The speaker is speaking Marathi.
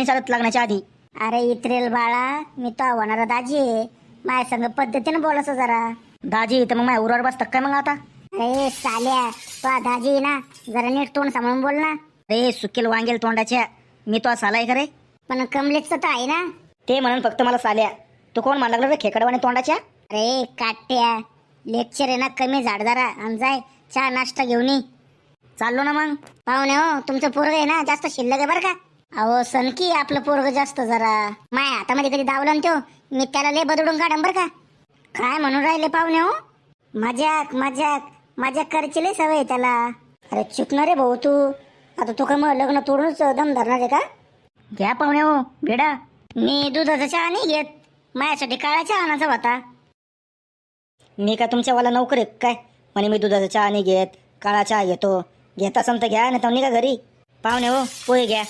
चालत लागण्याच्या आधी. अरे इत्रेल बाळा, मी तो होणारा दाजी आहे. माझ्या संग पद्धतीने बोलायचं जरा. दाजी तर मग माझ्या उरावर बसतात काय मग आता? अरे साल्या, तो दाजी आहे ना, जरा नीट तोंड सांभाळून बोल ना. अरे सुकेल वांगेल तोंडाच्या, मी तो साला आहे का रे? पण कमलेशचं तर आहे ना. ते म्हणून फक्त मला साल्या. तू कोण म्हणला लागला रे खेकडवाने तोंडाच्या? अरे काट्या, लेक्चर आहे ना कमी झाड जरा आणि जाय चहा नाश्ता घेऊन ये. चाललो ना मग. पाहुणे हो, तुमचं पोरग आहे ना जास्त शिल्लक आहे बरं का. अहो सनकी आपलं पोरग जास्त जरा माय हातामध्ये कधी दावलं ना तो, मी त्याला लय बदडून काढन बरं का. काय म्हणून राहिले पाहुणे हो? मजाक मजाक मजाक करायची लय सवय आहे त्याला. अरे चुकणार रे भाऊ तू. आता तू का मग लग्न तोडूनच दम धरणार आहे का? घ्या पाहुणे हो बेडा. मी दुधाचा चहा नाही घेत, माझ्यासाठी काळा चहा आणायचा होता. मी काय तुमच्यावाला नोकर आहे काय? म्हणे मी दुधाचा चहा नाही घेत, काळा चहा घेतो. घेत असेल तर घ्या, नाही तर निघा घरी. पाहुणे हो पोहे घ्या.